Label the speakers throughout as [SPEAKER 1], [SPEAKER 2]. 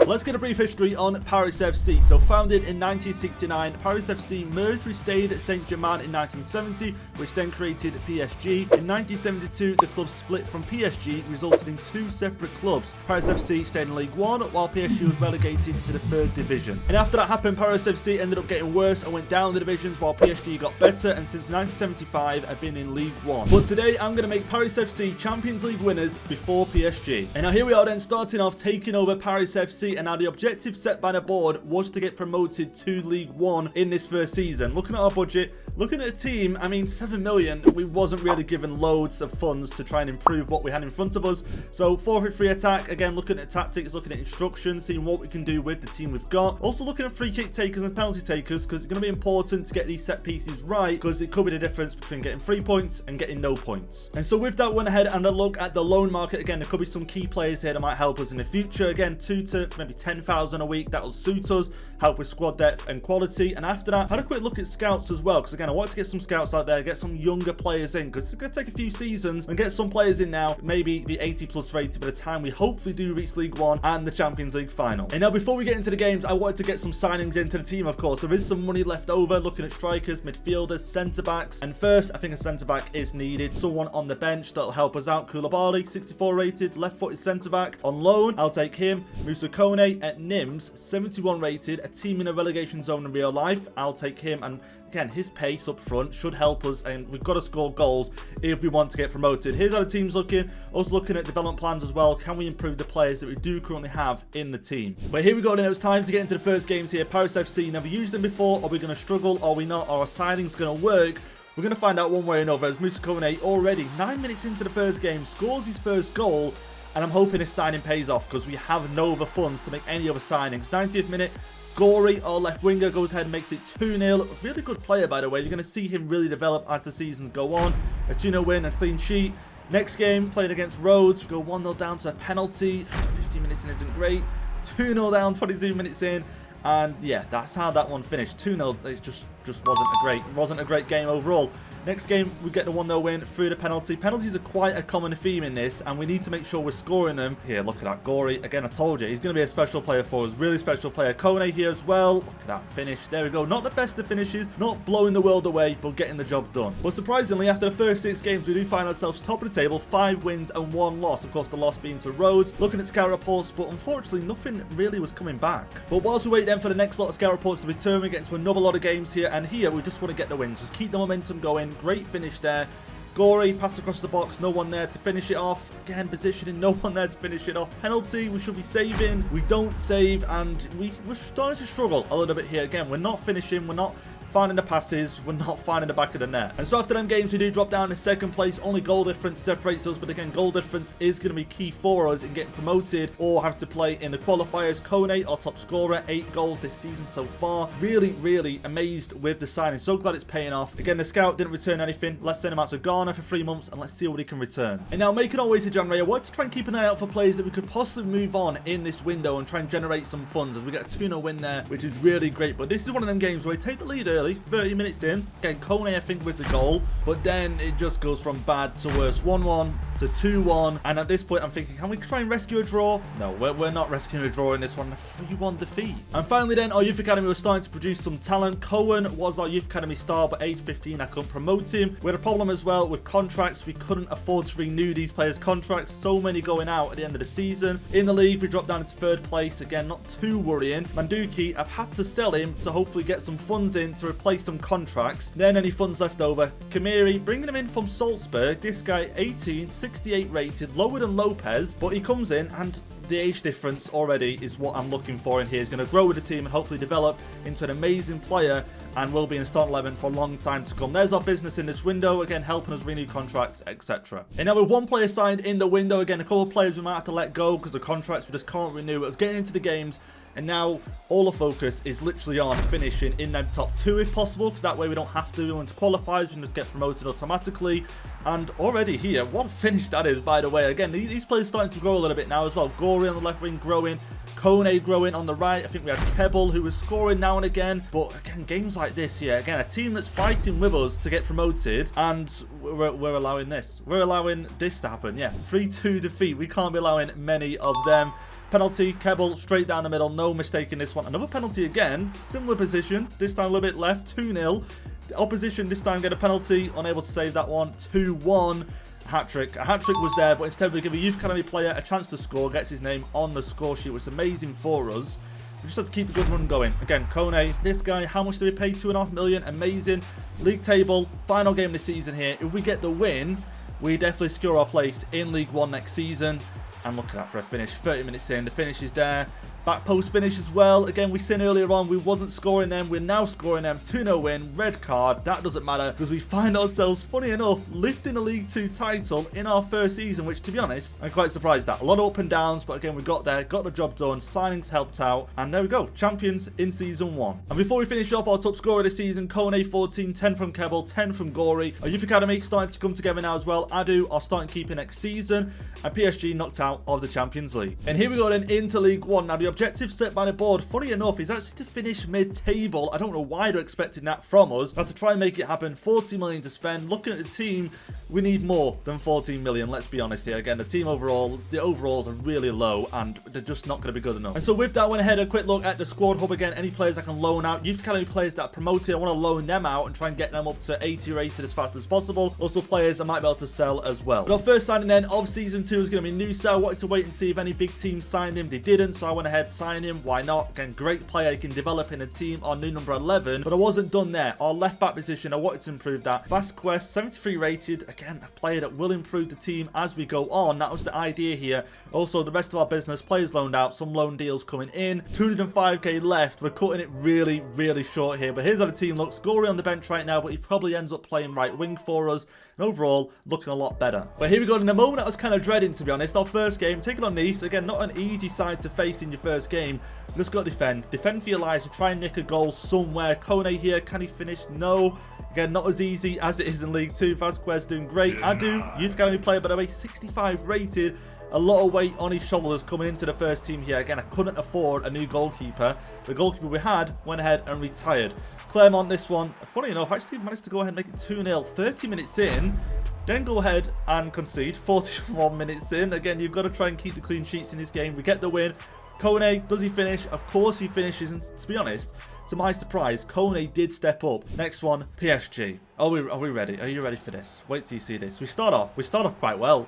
[SPEAKER 1] Let's get a brief history on Paris FC. So founded in 1969, Paris FC merged with Stade Saint-Germain in 1970, which then created PSG. In 1972, the club split from PSG, resulting in two separate clubs. Paris FC stayed in Ligue 1, while PSG was relegated to the 3rd division. And after that happened, Paris FC ended up getting worse and went down the divisions, while PSG got better, and since 1975 have been in Ligue 1. But today I'm going to make Paris FC Champions League winners before PSG. And now here we are then, starting off taking over Paris FC, and now the objective set by the board was to get promoted to League 1 in this first season. Looking at our budget, looking at a team, I mean 7 million, we wasn't really given loads of funds to try and improve what we had in front of us. So 4-3-3 attack, again looking at tactics, looking at instructions, seeing what we can do with the team we've got. Also looking at free kick takers and penalty takers, because it's going to be important to get these set pieces right, because it could be the difference between getting 3 points and getting no points. And so with that, went ahead and a look at the loan market. Again, there could be some key players here that might help us in the future. Again, 2 to maybe 10,000 a week, that'll suit us, help with squad depth and quality. And after that, had a quick look at scouts as well, because again, I wanted to get some scouts out there, get some younger players in, because it's going to take a few seasons, and get some players in now, maybe the 80 plus rated by the time we hopefully do reach League 1 and the Champions League final. And now before we get into the games, I wanted to get some signings into the team. Of course, there is some money left over, looking at strikers, midfielders, centre backs, and first I think a centre back is needed, someone on the bench that'll help us out. Koulibaly, 64 rated, left footed centre back on loan, I'll take him. Musa Kone at Nims, 71 rated, a team in a relegation zone in real life, I'll take him. And again, his pace up front should help us, and we've got to score goals if we want to get promoted. Here's how the team's looking. Also looking at development plans as well. Can we improve the players that we do currently have in the team? But here we go then. It's time to get into the first games here. Paris FC, never used them before. Are we going to struggle? Are we not? Are our signings going to work? We're going to find out one way or another, as Musa Kone already 9 minutes into the first game scores his first goal, and I'm hoping his signing pays off, because we have no other funds to make any other signings. 90th minute, Gory, our left winger, goes ahead and makes it 2-0. Really good player, by the way. You're going to see him really develop as the seasons go on. A 2-0 win, a clean sheet. Next game, playing against Rhodes, we go 1-0 down to a penalty. 15 minutes in isn't great. 2-0 down, 22 minutes in. And yeah, that's how that one finished. 2-0, it just wasn't a great game overall. Next game, we get the 1-0 win through the penalty. Penalties are quite a common theme in this, and we need to make sure we're scoring them. Here, look at that. Gory, again, I told you, he's going to be a special player for us. Really special player. Kone here as well. Look at that finish. There we go. Not the best of finishes, not blowing the world away, but getting the job done. But surprisingly, after the first 6 games, we do find ourselves top of the table. 5 wins and 1 loss. Of course, the loss being to Rhodes. Looking at scout reports, but unfortunately, nothing really was coming back. But whilst we wait then for the next lot of scout reports to return, we get into another lot of games here, and here we just want to get the wins. Just keep the momentum going. Great finish there. Gory, pass across the box, no one there to finish it off. Again, positioning, no one there to finish it off. Penalty, we should be saving. We don't save, and we're starting to struggle a little bit here. Again, we're not finishing, we're not finding the passes, we're not finding the back of the net. And so after them games, we do drop down to 2nd place. Only goal difference separates us, but again, goal difference is going to be key for us in getting promoted or have to play in the qualifiers. Kone, our top scorer, 8 goals this season so far. Really amazed with the signing. So glad it's paying off. Again, the scout didn't return anything. Let's send him out to Ghana for 3 months, and let's see what he can return. And now, making our way to January, I want to try and keep an eye out for players that we could possibly move on in this window and try and generate some funds, as we get a 2-0 win there, which is really great. But this is one of them games where we take the lead early, 30 minutes in. Again, Kone, I think, with the goal, but then it just goes from bad to worse. 1-1 to 2-1, and at this point I'm thinking, can we try and rescue a draw? No, we're not rescuing a draw in this one. A 3-1 defeat. And finally then, our youth academy was starting to produce some talent. Cohen was our youth academy star, but age 15 I couldn't promote him. We had a problem as well with contracts. We couldn't afford to renew these players' contracts, so many going out at the end of the season. In the league, we dropped down into 3rd place. Again, not too worrying. Manduki, I've had to sell him to hopefully get some funds in to replace some contracts. Then any funds left over. Kamiri, bringing him in from Salzburg. This guy, 18, 68 rated, lower than Lopez, but he comes in, and the age difference already is what I'm looking for in here. He's going to grow with the team and hopefully develop into an amazing player, and will be in the starting 11 for a long time to come. There's our business in this window, again helping us renew contracts, etc. And now with 1 player signed in the window, again a couple of players we might have to let go because the contracts we just can't renew. It's getting into the games, and now all the focus is literally on finishing in them top 2 if possible, because that way we don't have to go into qualifiers, we can just get promoted automatically. And already here, what finish that is, by the way. Again, these players starting to grow a little bit now as well. Gory on the left wing growing. Kone growing on the right. I think we had Kebble, who was scoring now and again. But again, games like this here, again, a team that's fighting with us to get promoted, and we're allowing this. We're allowing this to happen. Yeah, 3-2 defeat. We can't be allowing many of them. Penalty, Kebble, straight down the middle. No mistake in this one. Another penalty again. Similar position. This time a little bit left. 2-0. The opposition this time get a penalty. Unable to save that one. 2-1. Hat-trick. A hat-trick was there, but instead we give a Youth Academy player a chance to score. Gets his name on the score sheet, which is amazing for us. We just have to keep a good run going. Again, Kone, this guy, how much do we pay? 2.5 million. Amazing. League table. Final game of the season here. If we get the win, we definitely secure our place in League 1 next season. And look at that for a finish. 30 minutes in. The finish is there. Back post finish as well. Again, we seen earlier on we wasn't scoring them. We're now scoring them. 2-0 win. Red card. That doesn't matter because we find ourselves, funny enough, lifting a League 2 title in our first season, which, to be honest, I'm quite surprised at. A lot of up and downs, but again, we got there. Got the job done. Signings helped out. And there we go. Champions in Season 1. And before we finish off our top scorer of the season, Kone 14, 10 from Kebble, 10 from Gory. Our Youth Academy starting to come together now as well. Adu are starting keeping next season. And PSG knocked out of the Champions League. And here we go then into League 1. Now, the objective set by the board, funny enough, is actually to finish mid-table. I don't know why they're expecting that from us. Now, to try and make it happen, 40 million to spend. Looking at the team, we need more than 14 million. Let's be honest here. Again, the team overall, the overalls are really low, and they're just not going to be good enough. And so with that, I went ahead and a quick look at the squad hub again. Any players I can loan out. Youth Academy players that are promoted, I want to loan them out and try and get them up to 80 rated as fast as possible. Also, players I might be able to sell as well. But our first signing then of Season 2 is going to be Nusa. I wanted to wait and see if any big teams signed him. They didn't, so I went ahead, signed him. Why not? Again, great player you can develop in a team. Our new number 11, but I wasn't done there. Our left back position, I wanted to improve that. Vasquez, 73 rated. Again, a player that will improve the team as we go on. That was the idea here. Also, the rest of our business, players loaned out, some loan deals coming in. 205k left. We're cutting it really, really short here. But here's how the team looks. Gory on the bench right now, but he probably ends up playing right wing for us. And overall, looking a lot better. But here we go. In the moment, I was kind of dreading, to be honest. Our first game, taking on Nice. Again, not an easy side to face in your first game. Just got to defend. Defend for your lives. Try and nick a goal somewhere. Kone here. Can he finish? No. Again, not as easy as it is in League 2. Vasquez doing great. Adu, Youth Academy player, by the way, 65 rated. A lot of weight on his shoulders coming into the first team here. Again, I couldn't afford a new goalkeeper. The goalkeeper we had went ahead and retired. Claremont, this one, funny enough, actually managed to go ahead and make it 2-0. 30 minutes in. Then go ahead and concede. 41 minutes in. Again, you've got to try and keep the clean sheets in this game. We get the win. Kone, does he finish? Of course he finishes. And to be honest, to my surprise, Kone did step up. Next one, PSG. Are we ready? Are you ready for this? Wait till you see this. We start off quite well.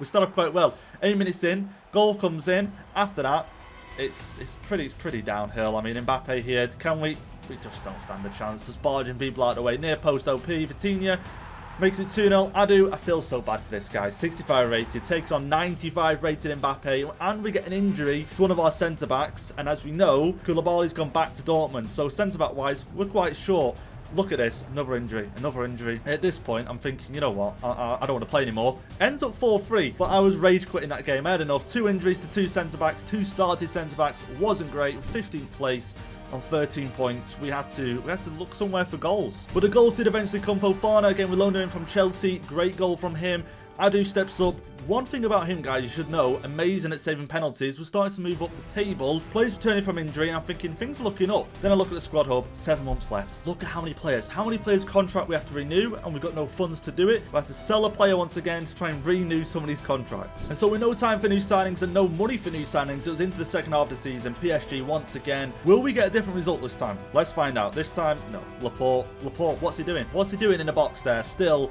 [SPEAKER 1] 8 minutes in, goal comes in. After that, it's pretty downhill. I mean, Mbappe here. Can we just don't stand a chance. Just barging people out of the way. Near post OP. Vitinha makes it 2-0. Adu, I feel so bad for this guy. 65 rated, taking on 95 rated Mbappe, and we get an injury to one of our centre-backs. And as we know, Koulibaly's gone back to Dortmund. So centre-back-wise, we're quite short. Look at this, another injury. At this point, I'm thinking, you know what, I don't want to play anymore. Ends up 4-3, but I was rage quitting that game. I had enough. 2 injuries to 2 centre-backs, 2 started centre-backs. Wasn't great. 15th place on 13 points. We had to look somewhere for goals. But the goals did eventually come. Fofana, again, we loaned him from Chelsea. Great goal from him. Adu steps up. One thing about him, guys, you should know, amazing at saving penalties. We're starting to move up the table. Players returning from injury, and I'm thinking things are looking up. Then I look at the squad hub, 7 months left. Look at how many players contract we have to renew, and we've got no funds to do it. We have to sell a player once again to try and renew some of these contracts. And so with no time for new signings and no money for new signings, it was into the second half of the season. PSG once again. Will we get a different result this time? Let's find out. This time, no. Laporte, what's he doing? What's he doing in the box there? Still.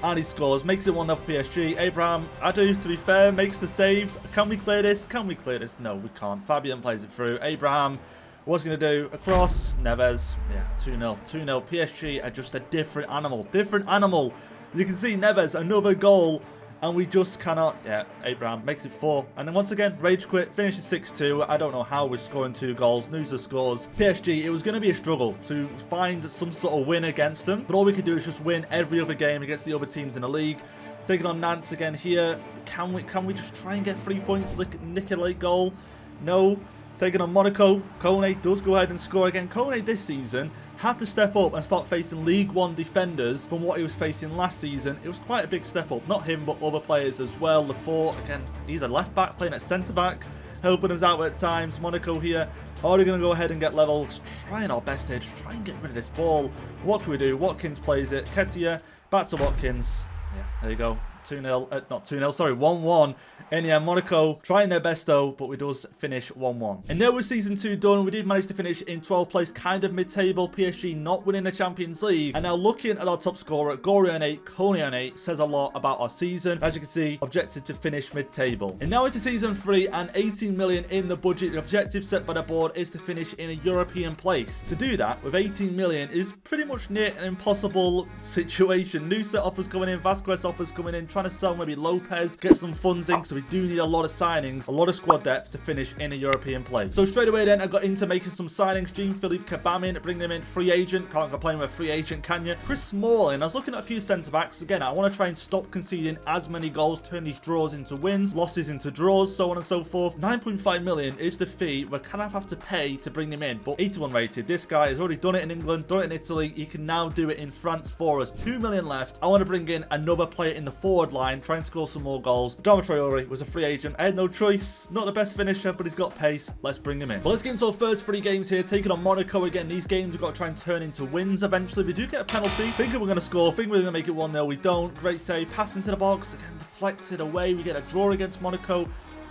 [SPEAKER 1] And he scores, makes it 1-0 for PSG. Abraham, Adu, to be fair, makes the save. Can we clear this? No, we can't. Fabian plays it through. Abraham, what's he going to do? Across. Neves. Yeah, 2-0. 2-0. PSG are just a different animal. You can see Neves, another goal. And we just cannot. Yeah, Abraham makes it 4. And then once again, rage quit, finishes 6-2. I don't know how we're scoring 2 goals. Nusa scores. PSG, it was going to be a struggle to find some sort of win against them. But all we could do is just win every other game against the other teams in the league. Taking on Nantes again here. Can we just try and get 3 points, nick a late goal? No. Taking on Monaco. Kone does go ahead and score again. Kone this season had to step up and start facing League 1 defenders from what he was facing last season. It was quite a big step up. Not him, but other players as well. Laporte, again, he's a left back playing at centre back. helping us out at times. Monaco here already going to go ahead and get level. Just trying our best here. Just try and get rid of this ball. What can we do? Watkins plays it. Ketia, back to Watkins. Yeah, there you go. 2-0, not 2-0, sorry, 1-1. And yeah, Monaco trying their best though, but we does finish 1-1. And there was Season 2 done. We did manage to finish in 12th place, kind of mid-table. PSG not winning the Champions League. And now looking at our top scorer, Gori on 8, Kone on 8, says a lot about our season. As you can see, objective to finish mid-table. And now into Season 3 and 18 million in the budget. The objective set by the board is to finish in a European place. To do that with 18 million is pretty much near an impossible situation. New set offers coming in, Vasquez offers coming in, trying to sell maybe Lopez, get some funds in, so we do need a lot of signings, a lot of squad depth to finish in a European place. So straight away then, I got into making some signings. Jean-Philippe Kabamin, bring them in, free agent. Can't complain with a free agent, can you? Chris Smalling, I was looking at a few centre-backs. Again, I want to try and stop conceding as many goals, turn these draws into wins, losses into draws, so on and so forth. 9.5 million is the fee we kind of have to pay to bring him in, but 81 rated. This guy has already done it in England, done it in Italy. He can now do it in France for us. 2 million left. I want to bring in another player in the forward line, try and score some more goals. Adama Traore was a free agent. I had no choice. Not the best finisher, but he's got pace. Let's bring him in. But let's get into our first 3 games here. Taking on Monaco again. These games we've got to try and turn into wins eventually. We do get a penalty. Thinking we're going to score. Thinking we're going to make it 1-0. We don't. Great save. Pass into the box. Again, deflected away. We get a draw against Monaco.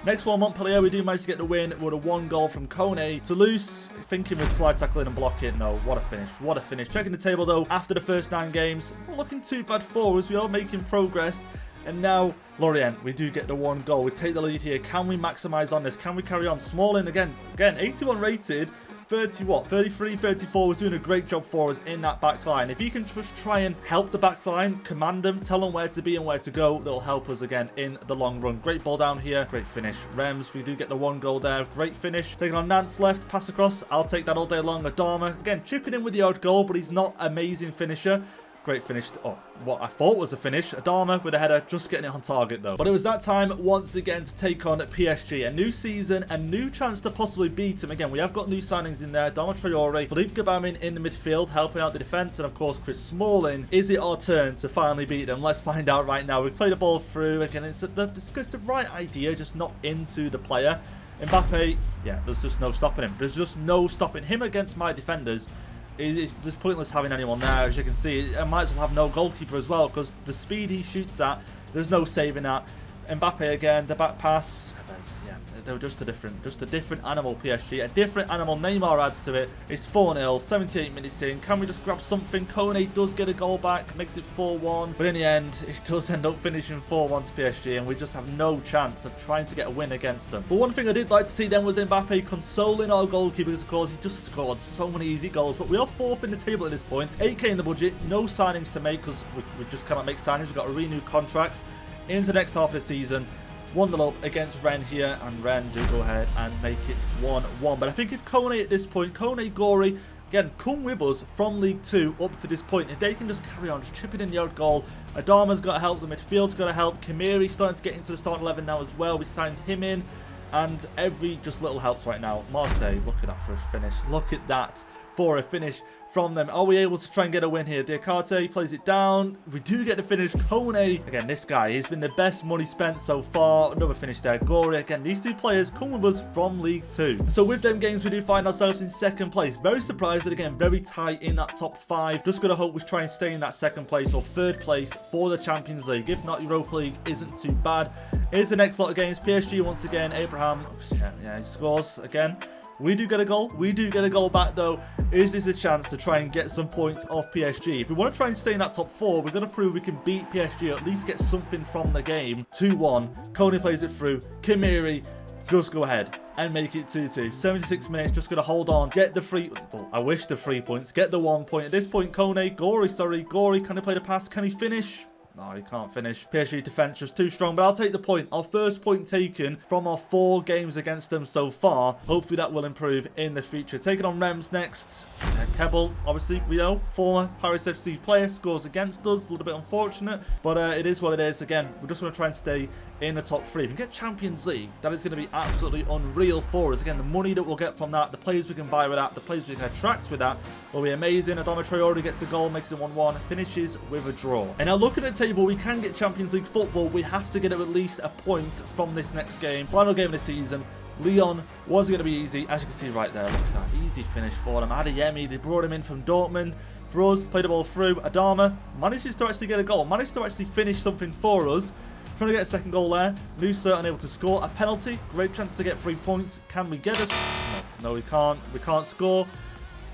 [SPEAKER 1] Next one, Montpellier, we do manage to get the win with a 1 goal from Kone. Toulouse, thinking we'd slide tackle in and block it. No, what a finish. What a finish. Checking the table, though, after the first 9 games. Not looking too bad for us. We are making progress. And now, Lorient, we do get the 1 goal. We take the lead here. Can we maximise on this? Can we carry on? Smalling, again, 81 rated. 33, 34 was doing a great job for us in that back line. If you can just try and help the back line, command them, tell them where to be and where to go, that'll help us again in the long run. Great ball down here. Great finish. Rems, we do get the 1 goal there. Great finish. Taking on Nance left, pass across. I'll take that all day long. Adama, again, chipping in with the odd goal, but he's not amazing finisher. Great finish. Oh, what I thought was a finish. Adama with a header, just getting it on target though. But it was that time once again to take on PSG. A new season, a new chance to possibly beat him. Again, we have got new signings in there. Adama Traore, Philippe Kabamin in the midfield, helping out the defense, and of course Chris Smalling. Is it our turn to finally beat them? Let's find out right now. We play the ball through. Again, it's the right idea, just not into the player. Mbappe, yeah, there's just no stopping him. There's just no stopping him against my defenders. It's just pointless having anyone there. As you can see, I might as well have no goalkeeper as well, because the speed he shoots at, there's no saving that. Mbappe again, the back pass. Yeah, they're just a different animal, PSG. A different animal. Neymar adds to it. It's 4-0, 78 minutes in. Can we just grab something? Kone does get a goal back, makes it 4-1. But in the end, it does end up finishing 4-1 to PSG, and we just have no chance of trying to get a win against them. But one thing I did like to see then was Mbappe consoling our goalkeeper, because of course he just scored so many easy goals. But we are 4th in the table at this point. 8k in the budget. No signings to make, because we just cannot make signings. We've got to renew contracts into the next half of the season. 1-0 up against Rennes here, and Rennes do go ahead and make it 1-1. But I think if Kone at this point, Kone, Gori, again, come with us from League 2 up to this point. If they can just carry on, just chipping in the odd goal. Adama's got to help, the midfield's got to help. Kamiri's starting to get into the starting 11 now as well. We signed him in, and every just little helps right now. Marseille, look at that for a finish. Look at that for a finish from them. Are we able to try and get a win here? Diakate plays it down. We do get the finish. Kone, again, this guy, he's been the best money spent so far. Another finish there. Gori, again, these 2 players come with us from League 2. So with them games, we do find ourselves in 2nd place. Very surprised, but again, very tight in that top 5. Just gotta hope we try and stay in that 2nd place or 3rd place for the Champions League. If not, Europa League isn't too bad. Here's the next lot of games. PSG once again. Abraham, yeah, he scores again. We do get a goal. We do get a goal back, though. Is this a chance to try and get some points off PSG? If we want to try and stay in that top 4, we're going to prove we can beat PSG, or at least get something from the game. 2-1. Kone plays it through. Kamiri, just go ahead and make it 2-2. 76 minutes, just going to hold on. Get the 3... Well, I wish the 3 points. Get the 1 point. At this point, Gori, can he play the pass? Can he finish? No, he can't finish. PSG defense just too strong, but I'll take the point. Our first point taken from our 4 games against them so far. Hopefully that will improve in the future. Taking on Rems next. Kebble, obviously, we know, former Paris FC player, scores against us. A little bit unfortunate, but it is what it is. Again, we just want to try and stay in the top 3. If we get Champions League, that is going to be absolutely unreal for us. Again, the money that we'll get from that, the players we can buy with that, the players we can attract with that will be amazing. Adama Traore gets the goal, makes it 1-1, finishes with a draw. And now looking at the table, we can get Champions League football. We have to get at least a point from this next game. Final game of the season. Lyon was going to be easy. As you can see right there, look at that. Easy finish for them. Adeyemi, they brought him in from Dortmund. For us, played the ball through. Adama manages to actually get a goal. Managed to actually finish something for us. Trying to get a second goal there. Nusa unable to score. A penalty. Great chance to get 3 points. Can we get us? No, we can't. We can't score.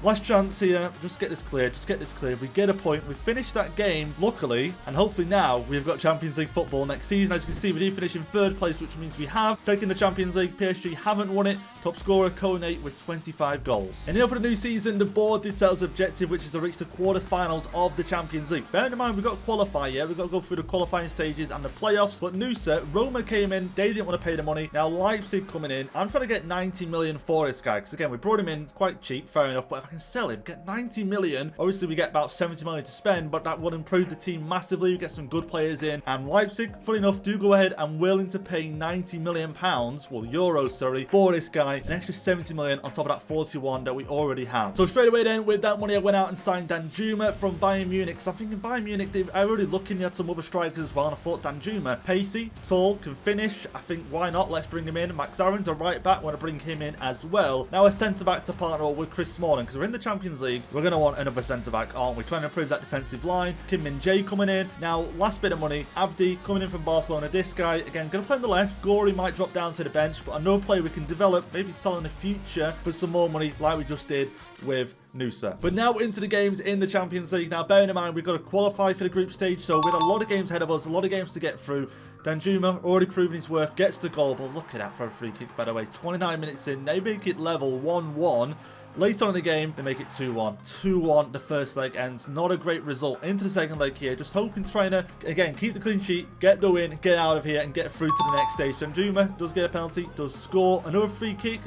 [SPEAKER 1] Last chance here. Just get this clear. Just get this clear. If we get a point, we finish that game, luckily. And hopefully now we've got Champions League football next season. As you can see, we do finish in 3rd place, which means we have taken the Champions League. PSG haven't won it. Top scorer, Kone, with 25 goals. And here for the new season, the board did set us objective, which is to reach the quarterfinals of the Champions League. Bear in mind, we've got to qualify, yeah? We've got to go through the qualifying stages and the playoffs. But Nusa, Roma came in. They didn't want to pay the money. Now Leipzig coming in. I'm trying to get 90 million for this guy. Because again, we brought him in quite cheap, fair enough. But if I can sell him, get 90 million. Obviously, we get about 70 million to spend, but that will improve the team massively. We get some good players in. And Leipzig, funny enough, do go ahead and willing to pay 90 million pounds, well, euros, sorry, for this guy. An extra 70 million on top of that 41 that we already have. So straight away then, with that money, I went out and signed Danjuma from Bayern Munich. Because I think in Bayern Munich, I already looking at some other strikers as well. And I thought Danjuma, pacey, tall, can finish. I think, why not? Let's bring him in. Max Aaron's a right back. Want to bring him in as well. Now a centre back to partner with Chris Smalling, because we're in the Champions League. We're going to want another centre back, aren't we? Trying to improve that defensive line. Kim Min-jae coming in. Now, last bit of money. Abdi coming in from Barcelona. This guy, again, going to play on the left. Gory might drop down to the bench, but I know a player we can develop, maybe sell in the future for some more money like we just did with Nusa. But now into the games in the Champions League. Now, bearing in mind, we've got to qualify for the group stage, so we had a lot of games ahead of us, a lot of games to get through. Danjuma, already proven his worth, gets the goal, but look at that for a free kick, by the way. 29 minutes in, they make it level 1-1. Later on in the game, they make it 2-1. 2-1, the first leg ends. Not a great result. Into the second leg here. Just hoping, trying to, again, keep the clean sheet, get the win, get out of here, and get through to the next stage. Danjuma does get a penalty, does score. Another free kick.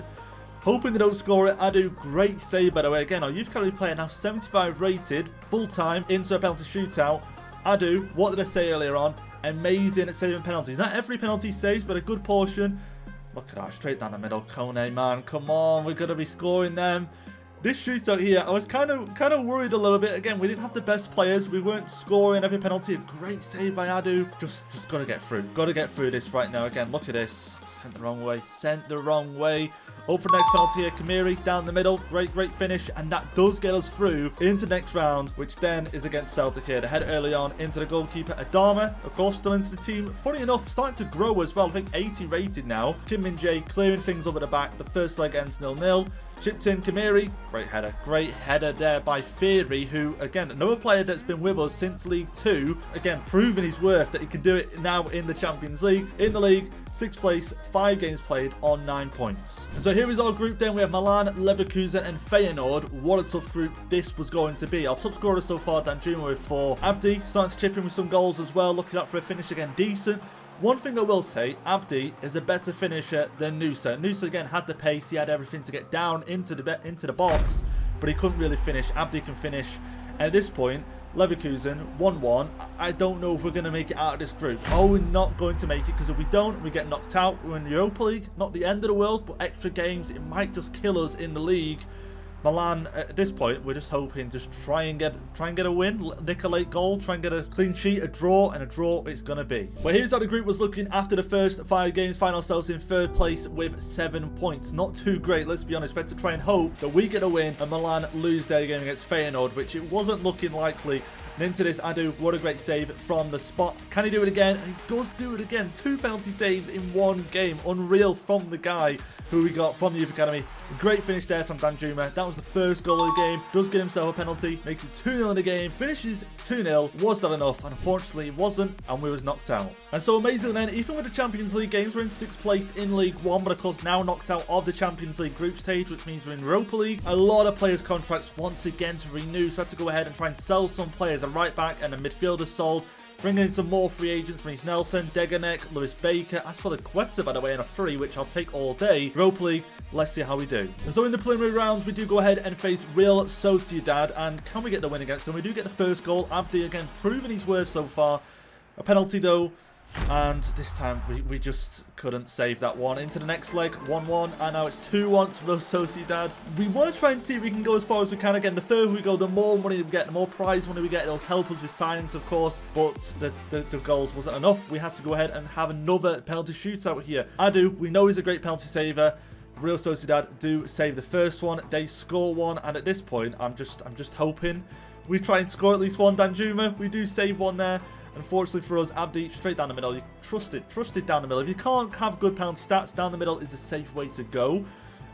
[SPEAKER 1] Hoping they don't score it. Adu, great save, by the way. Again, our youth academy player now 75 rated, full-time, into a penalty shootout. Adu, what did I say earlier on? Amazing at saving penalties. Not every penalty saves, but a good portion. Look at that, straight down the middle. Kone, man, come on, we're going to be scoring them. This shootout here, I was kind of worried a little bit. Again, we didn't have the best players. We weren't scoring every penalty. A great save by Adu. Just got to get through. Got to get through this right now. Again, look at this. Sent the wrong way. Sent the wrong way. Up for the next penalty here. Kamiri down the middle. Great finish. And that does get us through into the next round, which then is against Celtic here. The head early on into the goalkeeper. Adama, of course, still into the team. Funny enough, starting to grow as well. I think 80 rated now. Kim Min-jae clearing things over the back. The first leg ends 0-0. Chipped in Kamiri. Great header there by Theory, who, again, another player that's been with us since League 2. Again, proving his worth that he can do it now in the Champions League. In the league, 6th place, 5 games played on 9 points. And so here is our group then. We have Milan, Leverkusen and Feyenoord. What a tough group this was going to be. Our top scorer so far, Danjuma with 4. Abdi starting to chip in with some goals as well. Looking up for a finish again, decent. One thing I will say, Abdi is a better finisher than Nusa. Nusa, again, had the pace. He had everything to get down into the box, but he couldn't really finish. Abdi can finish. And at this point, Leverkusen, 1-1. I don't know if we're going to make it out of this group. Oh, we're not going to make it, because if we don't, we get knocked out. We're in the Europa League. Not the end of the world, but extra games. It might just kill us in the league. Milan, at this point, we're just hoping just try and get a win, nick a late goal, try and get a clean sheet, a draw, and a draw it's going to be. But here's how the group was looking after the first 5 games. Find ourselves in 3rd place with 7 points. Not too great, let's be honest. We had to try and hope that we get a win and Milan lose their game against Feyenoord, which it wasn't looking likely. And into this, Adu, what a great save from the spot. Can he do it again? And he does do it again. 2 penalty saves in 1 game. Unreal from the guy who we got from the Youth Academy. A great finish there from Danjuma. That was the first goal of the game. Does get himself a penalty. Makes it 2-0 in the game. Finishes 2-0. Was that enough? And unfortunately, it wasn't. And we was knocked out. And so amazing then, even with the Champions League games, we're in 6th place in League 1. But of course, now knocked out of the Champions League group stage, which means we're in Europa League. A lot of players' contracts once again to renew. So I had to go ahead and try and sell some players. A right back and a midfielder sold. Bringing in some more free agents. Reece Nelson, Deganek, Lewis Baker. As for the Quetza, by the way, and a free, which I'll take all day. Europa League, let's see how we do. And so in the preliminary rounds, we do go ahead and face Real Sociedad. And can we get the win against them? We do get the first goal. Abdi, again, proving his worth so far. A penalty, though. And this time, we just couldn't save that one. Into the next leg, 1-1, and now it's 2-1 to Real Sociedad. We want to try and see if we can go as far as we can. Again, the further we go, the more money we get, the more prize money we get. It'll help us with signings, of course, but the goals wasn't enough. We had to go ahead and have another penalty shootout here. Adu, we know he's a great penalty saver. Real Sociedad do save the first one. They score one, and at this point, I'm just hoping we try and score at least one. Danjuma, we do save one there. Unfortunately for us, Abdi, straight down the middle. You trusted down the middle. If you can't have good penalty stats, down the middle is a safe way to go.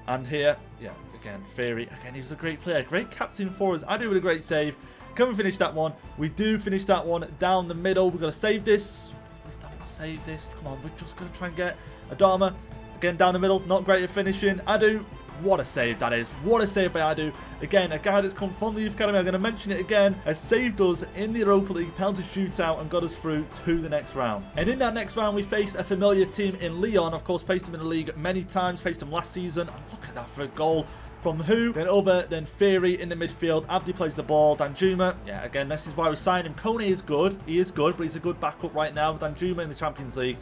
[SPEAKER 1] And here, yeah, again, Theory. Again, he was a great player. Great captain for us. Adu with a great save. Can we finish that one? We do finish that one down the middle. We've got to save this. Please don't save this. Come on, we're just going to try and get Adama. Again, down the middle. Not great at finishing. Adu. What a save that is. What a save by Adu. Again, a guy that's come from the Youth Academy, I'm going to mention it again, has saved us in the Europa League penalty shootout and got us through to the next round. And in that next round, we faced a familiar team in Lyon. Of course, faced them in the league many times, faced them last season. And look at that for a goal. From who? Then other than Theory in the midfield. Abdi plays the ball. Danjuma, yeah, again, this is why we signed him. Kone is good. He is good, but he's a good backup right now. Danjuma in the Champions League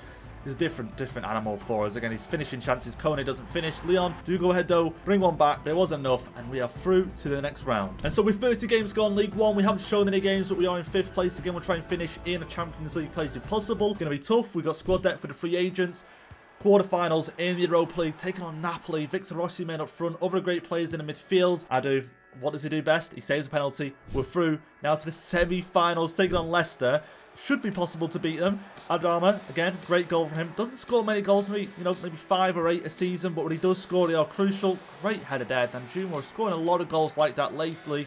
[SPEAKER 1] is a different animal for us. Again, his finishing chances, Kone doesn't finish. Lyon do go ahead though, bring one back. There was enough, and we are through to the next round. And so with 30 games gone, League 1, we haven't shown any games, but we are in 5th place. Again, we'll try and finish in a Champions League place if possible. Going to be tough. We've got squad depth for the free agents. Quarterfinals in the Europa League, taking on Napoli. Victor Osimhen up front, other great players in the midfield. Adu, what does he do best? He saves a penalty. We're through now to the semi-finals, taking on Leicester. Should be possible to beat them. Adama, again, great goal from him. Doesn't score many goals, maybe 5 or 8 a season, but when he does score, they are crucial. Great header there. Danjuma is scoring a lot of goals like that lately.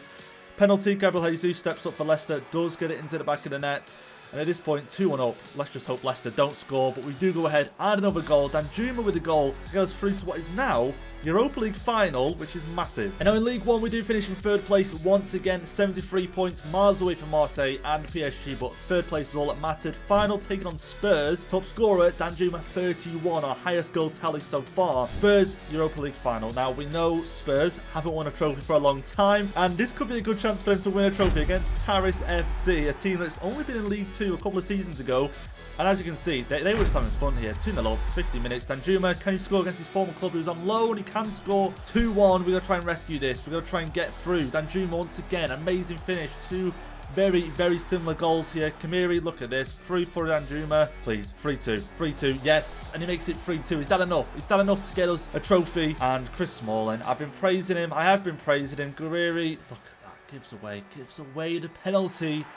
[SPEAKER 1] Penalty, Gabriel Jesus steps up for Leicester, does get it into the back of the net. And at this point, 2-1 up. Let's just hope Leicester don't score, but we do go ahead, add another goal. Danjuma with the goal goes through to what is now Europa League final, which is massive. And now in League 1, we do finish in 3rd place once again, 73 points, miles away from Marseille and PSG, but 3rd place is all that mattered. Final taking on Spurs. Top scorer, Danjuma, 31, our highest goal tally so far. Spurs, Europa League final. Now, we know Spurs haven't won a trophy for a long time, and this could be a good chance for them to win a trophy against Paris FC, a team that's only been in League 2 a couple of seasons ago. And as you can see, they were just having fun here. 2-0 up, 50 minutes. Danjuma, can he score against his former club? He was on loan. He can score. 2-1. We've got to try and rescue this. We've got to try and get through. Danjuma once again. Amazing finish. 2 very, very similar goals here. Kamiri, look at this. 3 for Danjuma. Please, 3-2. 3-2. Yes. And he makes it 3-2. Is that enough? Is that enough to get us a trophy? And Chris Smalling, I've been praising him. I have been praising him. Guerreri, look at that. Gives away the penalty.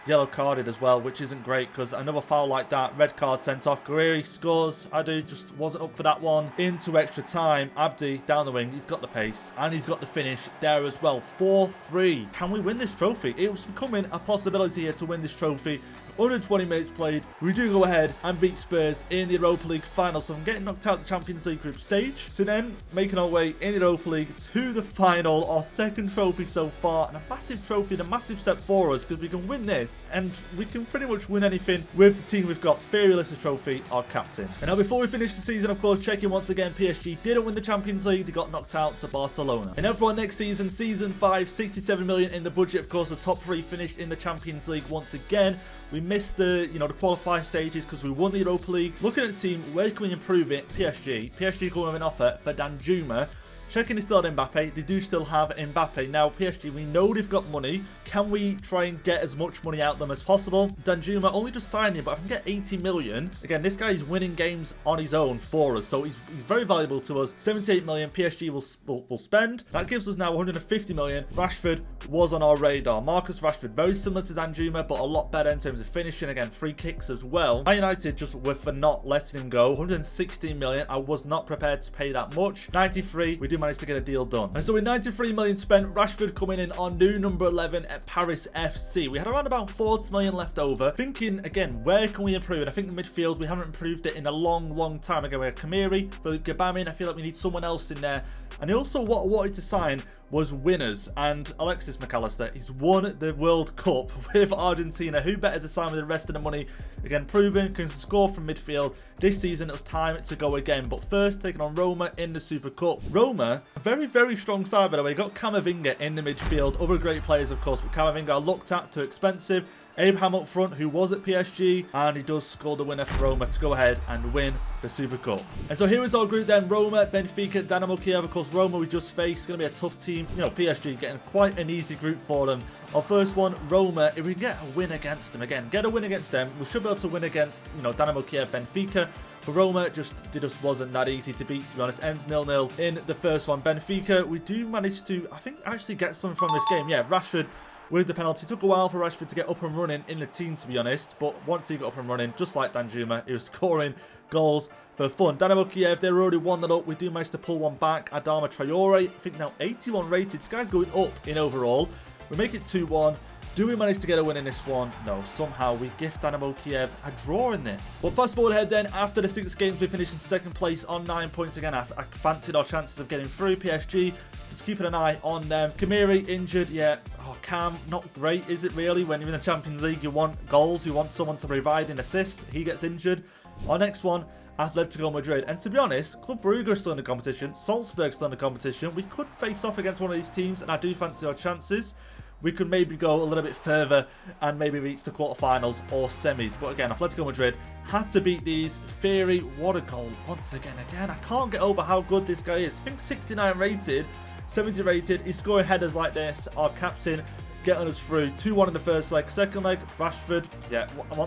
[SPEAKER 1] Yellow carded as well, which isn't great because another foul like that, red card sent off. Guerreri scores. Adu just wasn't up for that one. Into extra time. Abdi down the wing. He's got the pace and he's got the finish there as well. 4-3. Can we win this trophy? It was becoming a possibility here to win this trophy. Under 20 minutes played. We do go ahead and beat Spurs in the Europa League final. So I'm getting knocked out the Champions League group stage. So then making our way in the Europa League to the final. Our 2nd trophy so far. And a massive trophy and a massive step for us because we can win this. And we can pretty much win anything with the team we've got. Theory lifts the trophy, our captain. And now before we finish the season, of course, checking once again, PSG didn't win the Champions League. They got knocked out to Barcelona. And everyone next season, season 5, 67 million in the budget. Of course, the top 3 finished in the Champions League once again. We missed the, the qualifying stages because we won the Europa League. Looking at the team, where can we improve it? PSG going with an offer for Danjuma. Checking they still have Mbappe. They do still have Mbappe. Now, PSG, we know they've got money. Can we try and get as much money out of them as possible? Danjuma only just signed him, but if I can get 80 million, again, this guy is winning games on his own for us, so he's very valuable to us. 78 million PSG will spend. That gives us now 150 million. Rashford was on our radar. Marcus Rashford, very similar to Danjuma, but a lot better in terms of finishing. Again, free kicks as well. Man United just were for not letting him go. 116 million. I was not prepared to pay that much. 93. We do manage to get a deal done. And so with 93 million spent, Rashford coming in on new number 11 at Paris FC. We had around about 40 million left over. Thinking, again, where can we improve it? I think the midfield, we haven't improved it in a long time. Again, we had Kamiri, Philippe Gabamin. I feel like we need someone else in there. And also what I wanted to sign was winners. And Alexis McAllister, he's won the World Cup with Argentina. Who better to sign with the rest of the money? Again, proven, can score from midfield. This season, it was time to go again. But first, taking on Roma in the Super Cup. Roma, a very strong side, by the way. Got Camavinga in the midfield. Other great players, of course, but Camavinga are looked at, too expensive. Abraham up front, who was at PSG, and he does score the winner for Roma to go ahead and win the Super Cup. And so here is our group then: Roma, Benfica, Dynamo Kiev. Of course, Roma we just faced, going to be a tough team. You know, PSG getting quite an easy group for them. Our first one, Roma, if we can get a win against them, again, get a win against them, we should be able to win against, you know, Dynamo Kiev, Benfica. But Roma just wasn't that easy to beat, to be honest. Ends 0-0 in the first one. Benfica, we do manage to, I think, actually get something from this game. Yeah, Rashford with the penalty. Took a while for Rashford to get up and running in the team, to be honest. But once he got up and running, just like Danjuma, he was scoring goals for fun. Dynamo Kiev, they were already 1-0 up. We do manage to pull one back. Adama Traore, I think now 81 rated. This guy's going up in overall. We make it 2-1. Do we manage to get a win in this one? No. Somehow we gift Dynamo Kiev a draw in this. But fast forward ahead then, after the 6 games, we finished in second place on 9 points. Again, I fancied our chances of getting through. PSG, just keeping an eye on them. Kamiri injured, yeah. Oh, Cam, not great, is it really? When you're in the Champions League, you want goals, you want someone to provide an assist. He gets injured. Our next one, Atletico Madrid. And to be honest, Club Brugge is still in the competition. Salzburg's still in the competition. We could face off against one of these teams, and I do fancy our chances. We could maybe go a little bit further and maybe reach the quarterfinals or semis. But again, Atletico Madrid had to beat these. Theory, what a goal. Once again, I can't get over how good this guy is. I think 69 rated, 70 rated. He's scoring headers like this. Our captain getting us through. 2-1 in the first leg. Second leg, Rashford. Yeah,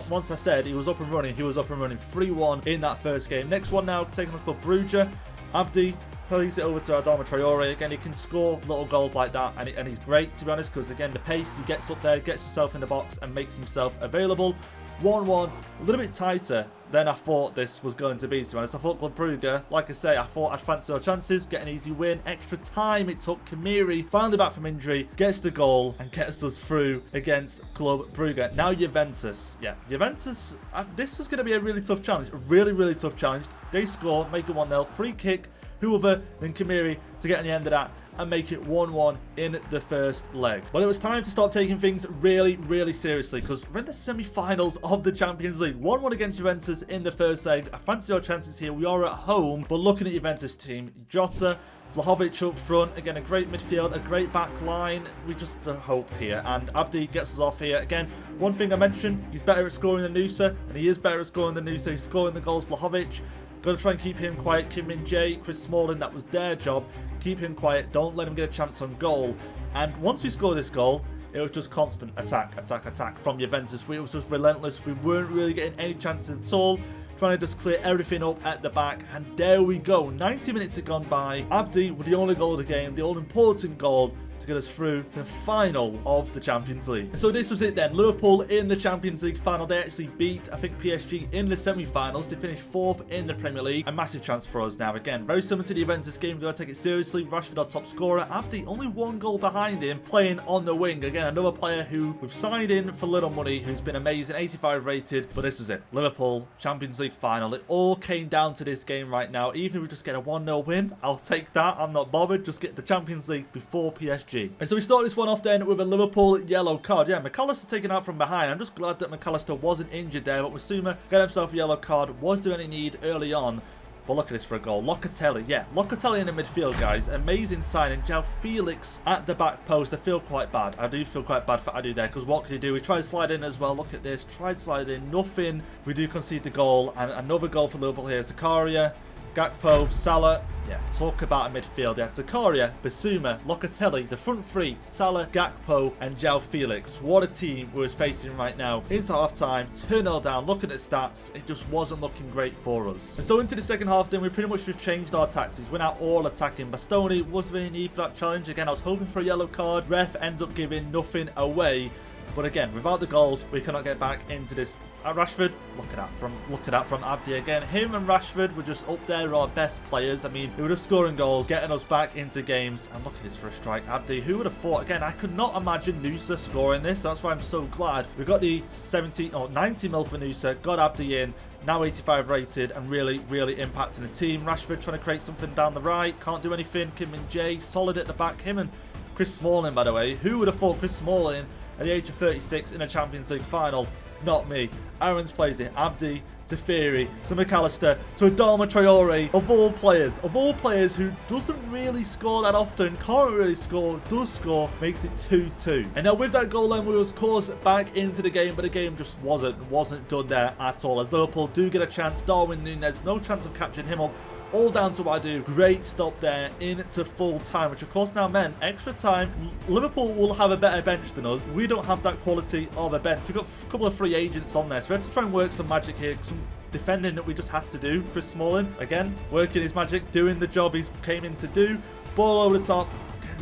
[SPEAKER 1] once I said he was up and running, he was up and running. 3-1 in that first game. Next one now, taking on Club Brugge. Abdi plays it over to Adama Traore. Again, he can score little goals like that, and he's great, to be honest, because again, the pace, he gets up there, gets himself in the box and makes himself available. 1-1, a little bit tighter than I thought this was going to be, to be honest. I thought Club Brugge, like I say, I thought I'd fancy our chances, get an easy win. Extra time it took. Kamiri, finally back from injury, gets the goal and gets us through against Club Brugge. Now Juventus. Yeah, Juventus, this was going to be a really tough challenge, a really, really tough challenge. They score, make it 1-0, free kick. Who other than Kamiri to get on the end of that and make it 1-1 in the first leg. But it was time to start taking things really, really seriously, because we're in the semi-finals of the Champions League. 1-1 against Juventus in the first leg. I fancy our chances here. We are at home, but looking at Juventus team, Jota, Vlahovic up front, again a great midfield, a great back line. We just hope here, and Abdi gets us off here. Again, one thing I mentioned, he's better at scoring than Nusa, and he is better at scoring than Nusa. He's scoring the goals. Vlahovic, got to try and keep him quiet. Kim Min-jae, Chris Smalling, that was their job. Keep him quiet. Don't let him get a chance on goal. And once we score this goal, it was just constant attack, attack, attack from Juventus. It was just relentless. We weren't really getting any chances at all. Trying to just clear everything up at the back. And there we go. 90 minutes had gone by. Abdi with the only goal of the game, the all-important goal to get us through to the final of the Champions League. So this was it then. Liverpool in the Champions League final. They actually beat, I think, PSG in the semi-finals. They finished 4th in the Premier League. A massive chance for us now. Again, very similar to the Juventus game. We've got to take it seriously. Rashford, our top scorer. Abdi, only 1 goal behind him, playing on the wing. Again, another player who we've signed in for little money, who's been amazing. 85 rated. But this was it. Liverpool, Champions League final. It all came down to this game right now. Even if we just get a 1-0 win, I'll take that. I'm not bothered. Just get the Champions League before PSG. And so we start this one off then with a Liverpool yellow card. Yeah, McAllister taken out from behind. I'm just glad that McAllister wasn't injured there, but Musuma got himself a yellow card. Was there any need early on? But look at this for a goal. Locatelli, yeah, Locatelli in the midfield, guys. Amazing signing. João Felix at the back post. I feel quite bad. I do feel quite bad for Adu there, because what could he do? We tried to slide in as well. Look at this. Tried to slide in. Nothing. We do concede the goal. And another goal for Liverpool here. Zakaria, Gakpo, Salah. Yeah, talk about a midfield. Yeah, Zakaria, Bissouma, Locatelli, the front three, Salah, Gakpo, and João Felix. What a team we're facing right now. Into half-time, 2-0 down. Looking at stats, it just wasn't looking great for us. And so into the second half then, we pretty much just changed our tactics. We're now all attacking. Bastoni, was there any need for that challenge? Again, I was hoping for a yellow card. Ref ends up giving nothing away. But again, without the goals, we cannot get back into this. Rashford, look at that from Abdi again. Him and Rashford were just up there, our best players. I mean, they were just scoring goals, getting us back into games. And look at this for a strike. Abdi, who would have thought? Again, I could not imagine Nusa scoring this. That's why I'm so glad. We got the 90 mil for Nusa, got Abdi in. Now 85 rated and really, really impacting the team. Rashford trying to create something down the right. Can't do anything. Kim Min-jae, solid at the back. Him and Chris Smalling, by the way. Who would have thought Chris Smalling at the age of 36 in a Champions League final? Not me. Aarons plays it. Abdi to Theory, to McAllister, to Adama Traore, of all players who doesn't really score that often, can't really score, does score, makes it 2-2. And now with that goal line, we was caused back into the game, but the game just wasn't done there at all, as Liverpool do get a chance. Darwin Núñez, no chance of catching him up. All down to Wadu. Great stop there into full time, which of course now meant extra time. Liverpool will have a better bench than us. We don't have that quality of a bench. We've got a couple of free agents on there, so we had to try and work some magic here. Some defending that we just had to do. Chris Smalling, again, working his magic, doing the job he came in to do. Ball over the top.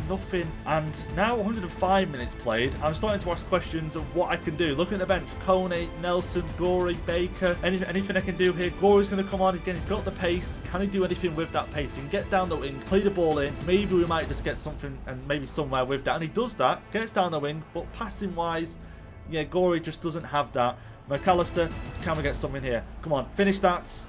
[SPEAKER 1] Nothing. And now 105 minutes played. I'm starting to ask questions of what I can do. Looking at the bench, Kone, Nelson, Gorey, Baker, anything I can do here. Gorey's going to come on again. He's got the pace. Can he do anything with that pace? If he can get down the wing, play the ball in, maybe we might just get something and maybe somewhere with that. And he does that, gets down the wing, but passing wise, yeah, Gorey just doesn't have that. McAllister, can we get something here? Come on, finish that.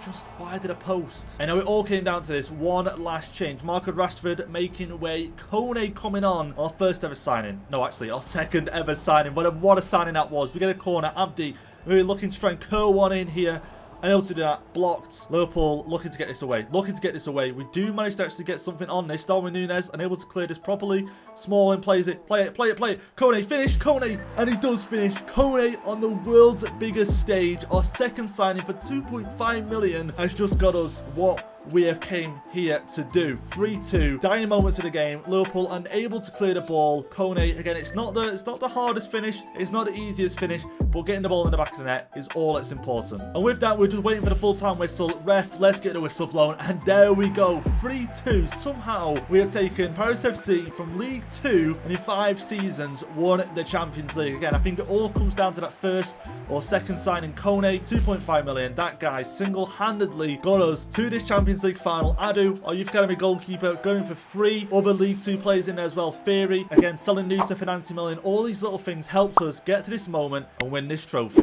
[SPEAKER 1] Just wide of the post. And now it all came down to this one last change. Marcus Rashford making way. Kone coming on. Our first ever signing. No, actually, our second ever signing. What a signing that was. We get a corner. Abdi, we're looking to try and curl one in here. Unable to do that. Blocked. Liverpool looking to get this away. We do manage to actually get something on this. Darwin Núñez unable to clear this properly. Smalling plays it. Play it. Kone, finish. Kone. And he does finish. Kone on the world's biggest stage. Our second signing for 2.5 million has just got us what we have came here to do. 3-2. Dying moments of the game. Liverpool unable to clear the ball. Kone, again, it's not the hardest finish. It's not the easiest finish. But getting the ball in the back of the net is all that's important. And with that, we're just waiting for the full-time whistle. Ref, let's get the whistle blown. And there we go. 3-2. Somehow, we have taken Paris FC from League 2 and in 5 seasons won the Champions League. Again, I think it all comes down to that first or second signing. Kone, 2.5 million. That guy single-handedly got us to this Champions League final. Adu, our Youth Academy goalkeeper, going for 3 other League 2 players in there as well. Theory, again, selling Noosa for 90 million. All these little things helped us get to this moment and win this trophy.